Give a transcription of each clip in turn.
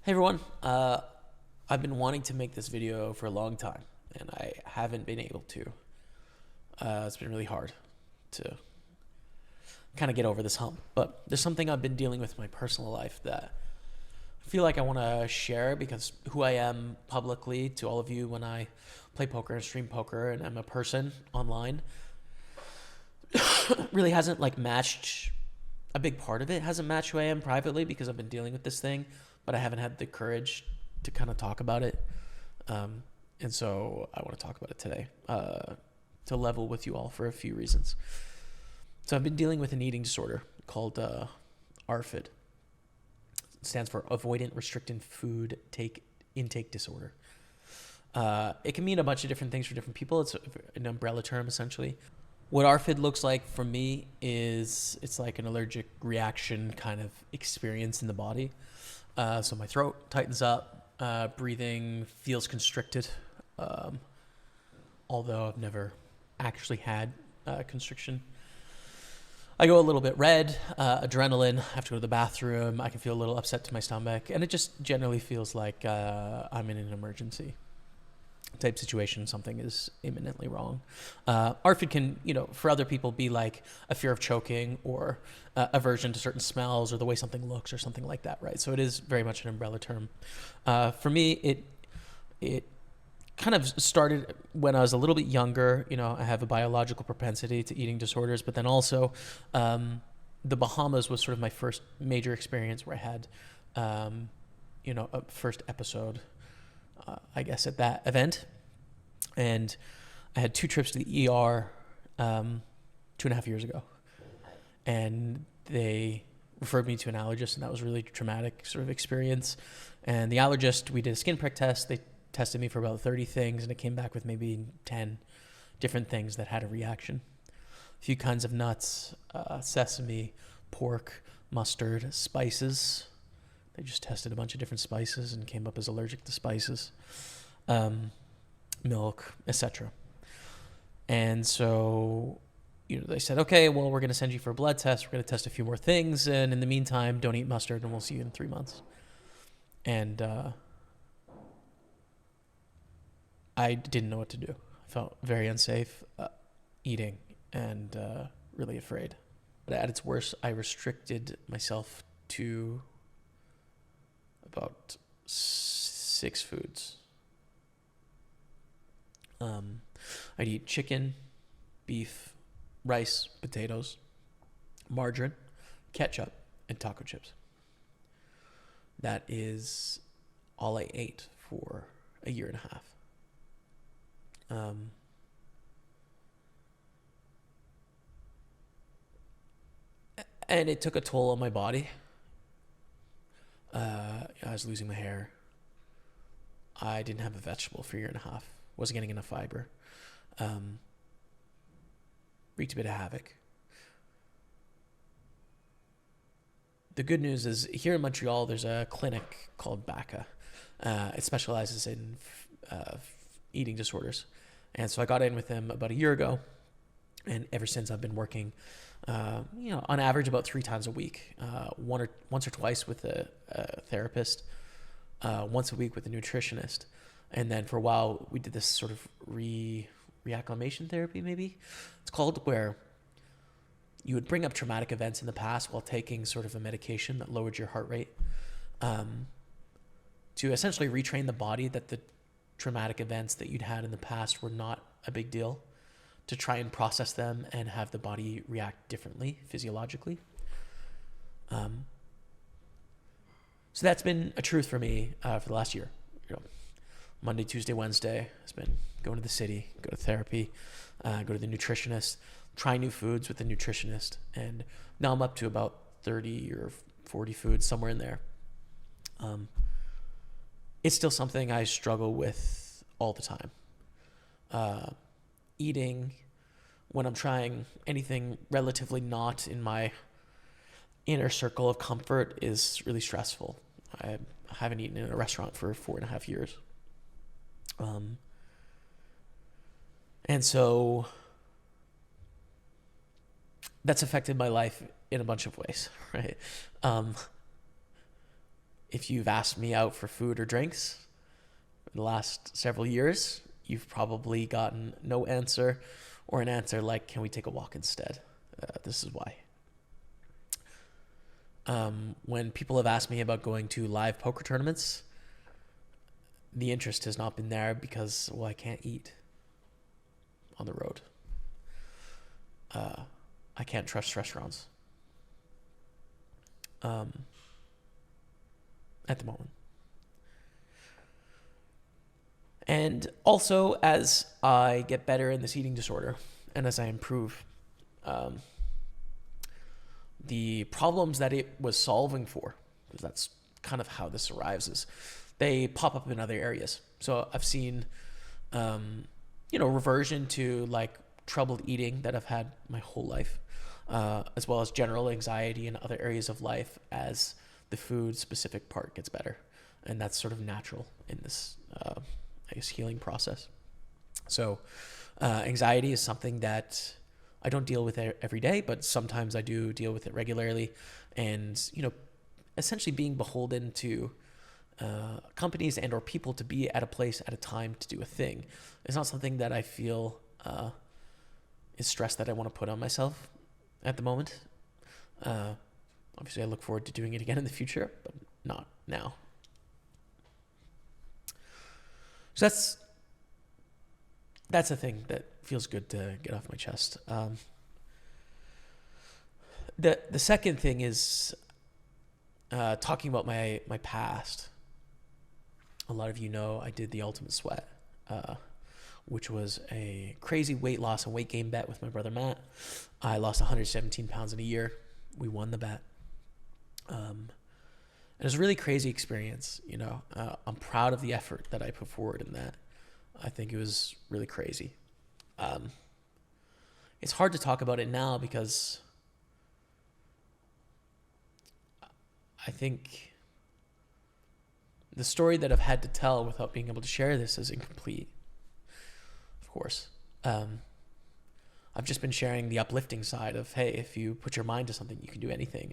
Hey everyone, I've been wanting to make this video for a long time and I haven't been able to. It's been really hard to kind of get over this hump, but there's something I've been dealing with in my personal life that I feel like I want to share because who I am publicly to all of you when I play poker and stream poker and I'm a person online really hasn't matched. A big part of it hasn't matched who I am privately because I've been dealing with this thing, but I haven't had the courage to kind of talk about it. And so I want to talk about it today to level with you all for a few reasons. So I've been dealing with an eating disorder called ARFID. It stands for Avoidant Restricted Food Intake Disorder. It can mean a bunch of different things for different people. It's an umbrella term, essentially. What ARFID looks like for me is it's like an allergic reaction kind of experience in the body. So my throat tightens up, breathing feels constricted, although I've never actually had constriction. I go a little bit red, adrenaline, I have to go to the bathroom, I can feel a little upset to my stomach, and it just generally feels like I'm in an emergency type situation. Something is imminently wrong. ARFID can, for other people be like a fear of choking or aversion to certain smells or the way something looks or something like that, right? So it is very much an umbrella term. For me, it kind of started when I was a little bit younger. I have a biological propensity to eating disorders, but then also the Bahamas was sort of my first major experience where I had, a first episode I guess, at that event. And I had 2 trips to the ER 2.5 years ago. And they referred me to an allergist, and that was a really traumatic sort of experience. And the allergist, we did a skin prick test. They tested me for about 30 things, and it came back with maybe 10 different things that had a reaction. A few kinds of nuts, sesame, pork, mustard, spices. They just tested a bunch of different spices and came up as allergic to spices, milk, etc. And so, they said, okay, well, we're going to send you for a blood test. We're going to test a few more things. And in the meantime, don't eat mustard and we'll see you in 3 months. And I didn't know what to do. I felt very unsafe eating and really afraid. But at its worst, I restricted myself to about 6 foods. I'd eat chicken, beef, rice, potatoes, margarine, ketchup, and taco chips. That is all I ate for a year and a half. And it took a toll on my body. I was losing my hair. I didn't have a vegetable for a year and a half. Wasn't getting enough fiber. Wreaked a bit of havoc. The good news is here in Montreal, there's a clinic called BACA. It specializes in eating disorders. And so I got in with them about a year ago. And ever since I've been working, on average about 3 times a week, once or twice with a therapist, once a week with a nutritionist. And then for a while, we did this sort of reacclimation therapy, maybe it's called, where you would bring up traumatic events in the past while taking sort of a medication that lowered your heart rate, to essentially retrain the body that the traumatic events that you'd had in the past were not a big deal, to try and process them and have the body react differently physiologically. So that's been a truth for me for the last year. Monday, Tuesday, Wednesday, it's been going to the city, go to therapy, go to the nutritionist, try new foods with the nutritionist. And now I'm up to about 30 or 40 foods, somewhere in there. It's still something I struggle with all the time. Eating when I'm trying anything relatively not in my inner circle of comfort is really stressful. I haven't eaten in a restaurant for 4.5 years. And so that's affected my life in a bunch of ways, right? if you've asked me out for food or drinks in the last several years, you've probably gotten no answer, or an answer like, can we take a walk instead? This is why. When people have asked me about going to live poker tournaments, the interest has not been there because, well, I can't eat on the road. I can't trust restaurants at the moment. And also, as I get better in this eating disorder and as I improve, the problems that it was solving for, because that's kind of how this arrives, is they pop up in other areas. So I've seen, reversion to like troubled eating that I've had my whole life, as well as general anxiety in other areas of life as the food specific part gets better. And that's sort of natural in this, healing process. So anxiety is something that I don't deal with every day, but sometimes I do deal with it regularly. And, essentially being beholden to companies and or people to be at a place at a time to do a thing is not something that I feel is stress that I want to put on myself at the moment. Obviously, I look forward to doing it again in the future, but not now. So that's a thing that feels good to get off my chest. The second thing is talking about my past. A lot of you know I did the Ultimate Sweat, which was a crazy weight loss and weight gain bet with my brother Matt. I lost 117 pounds in a year. We won the bet. It was a really crazy experience. I'm proud of the effort that I put forward in that. I think it was really crazy. It's hard to talk about it now because I think the story that I've had to tell without being able to share this is incomplete, of course. I've just been sharing the uplifting side of, hey, if you put your mind to something, you can do anything.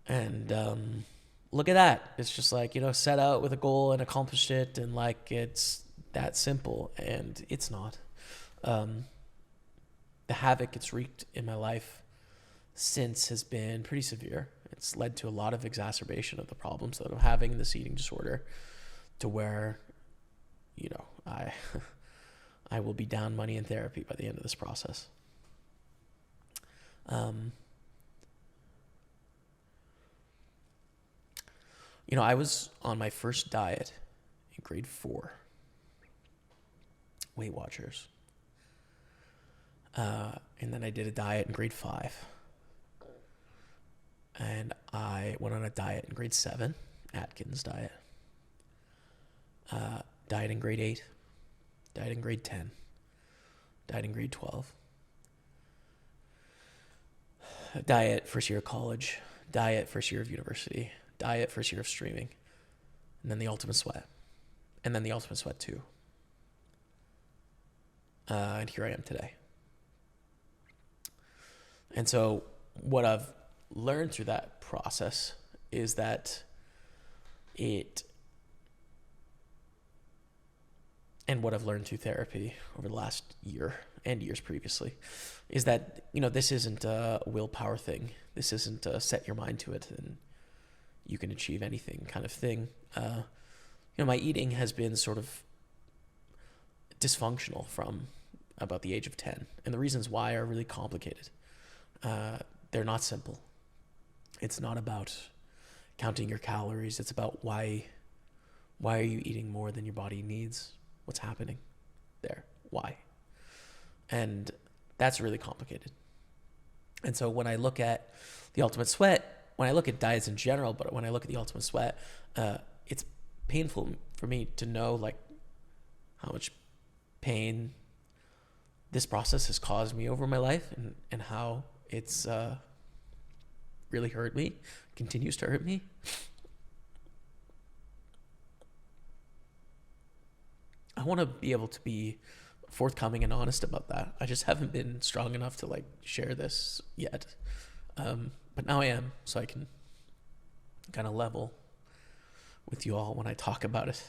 And look at that. It's just like, set out with a goal and accomplished it. And like, it's that simple, and it's not. The havoc it's wreaked in my life since has been pretty severe. It's led to a lot of exacerbation of the problems that I'm having in this eating disorder, to where, I will be down money in therapy by the end of this process. I was on my first diet in grade 4, Weight Watchers. And then I did a diet in grade 5. And I went on a diet in grade 7, Atkins diet. Diet in grade 8. Diet in grade 10. Diet in grade 12. Diet first year of college. Diet first year of university. Diet first year of streaming. And then the Ultimate Sweat. And then the Ultimate Sweat 2. And here I am today. And so what I've learned through that process is that and what I've learned through therapy over the last year and years previously, is that, this isn't a willpower thing. This isn't a set your mind to it and you can achieve anything kind of thing. My eating has been sort of dysfunctional from about the age of 10. And the reasons why are really complicated. They're not simple. It's not about counting your calories. It's about why are you eating more than your body needs? What's happening there? Why? And that's really complicated. And so when I look at the Ultimate Sweat, when I look at diets in general, but when I look at the Ultimate Sweat, it's painful for me to know like how much pain this process has caused me over my life, and how it's really hurt me, continues to hurt me. I want to be able to be forthcoming and honest about that. I just haven't been strong enough to like share this yet. But now I am, so I can kind of level with you all when I talk about it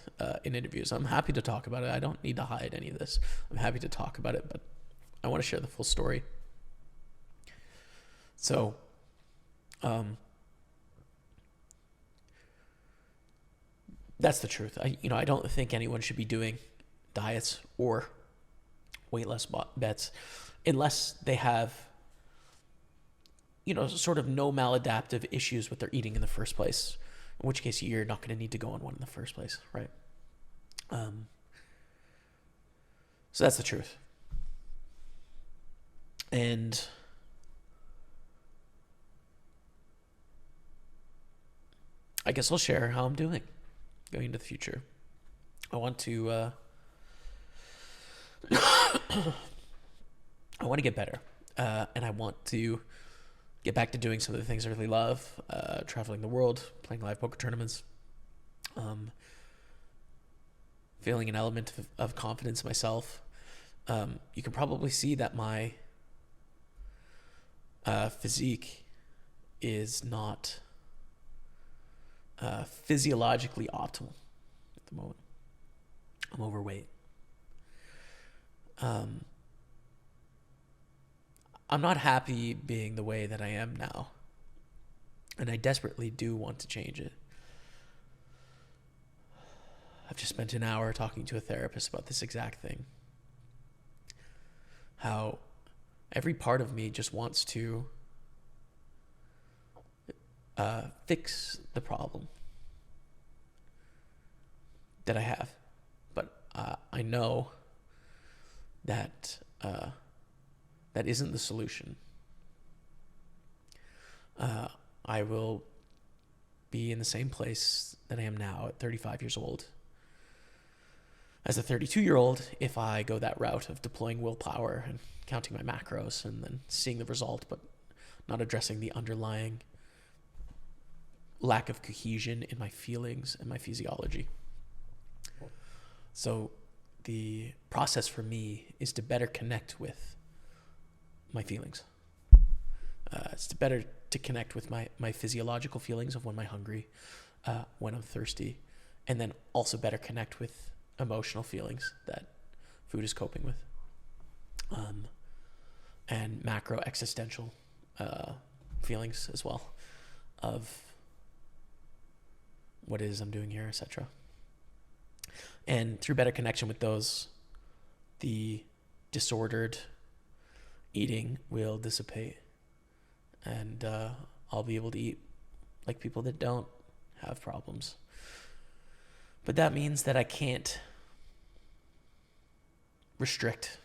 in interviews. I'm happy to talk about it. I don't need to hide any of this. I'm happy to talk about it, but I want to share the full story. So, that's the truth. I don't think anyone should be doing diets or weight loss bets unless they have, sort of no maladaptive issues with their eating in the first place. In which case, you're not going to need to go on one in the first place, right? So that's the truth. And I guess I'll share how I'm doing going into the future. I want to get better, and I want to get back to doing some of the things I really love, traveling the world, playing live poker tournaments, feeling an element of confidence in myself. You can probably see that my physique is not physiologically optimal at the moment. I'm overweight. I'm not happy being the way that I am now, and I desperately do want to change it. I've just spent an hour talking to a therapist about this exact thing. How every part of me just wants to fix the problem that I have. But I know that that isn't the solution. I will be in the same place that I am now at 35 years old as a 32-year-old if I go that route of deploying willpower and counting my macros and then seeing the result, but not addressing the underlying lack of cohesion in my feelings and my physiology. So the process for me is to better connect with my feelings. It's to better to connect with my physiological feelings of when I'm hungry, when I'm thirsty, and then also better connect with emotional feelings that food is coping with, and macro existential feelings as well of what it is I'm doing here, etc. And through better connection with those, the disordered eating will dissipate, and I'll be able to eat like people that don't have problems. But that means that I can't restrict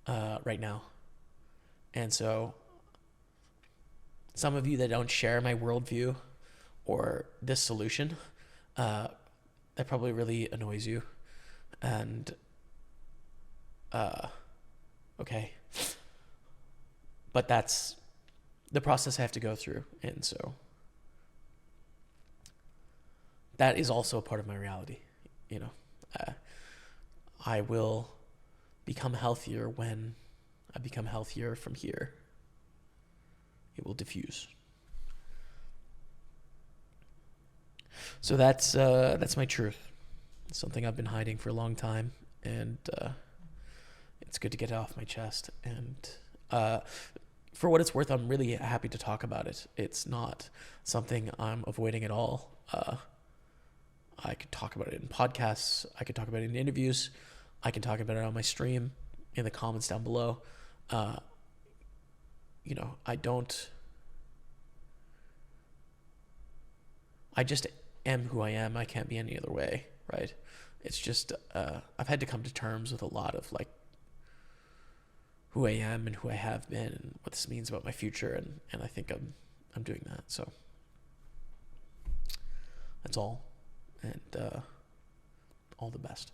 right now. And so some of you that don't share my worldview or this solution, that probably really annoys you. And okay. But that's the process I have to go through. And so that is also a part of my reality. I will become healthier when I become healthier from here. It will diffuse. So that's my truth. It's something I've been hiding for a long time, and it's good to get it off my chest. And for what it's worth, I'm really happy to talk about it. It's not something I'm avoiding at all. I could talk about it in podcasts. I could talk about it in interviews. I can talk about it on my stream, in the comments down below. I just am who I am. I can't be any other way, right? It's just, I've had to come to terms with a lot of who I am and who I have been and what this means about my future. And I think I'm doing that. So that's all. And all the best.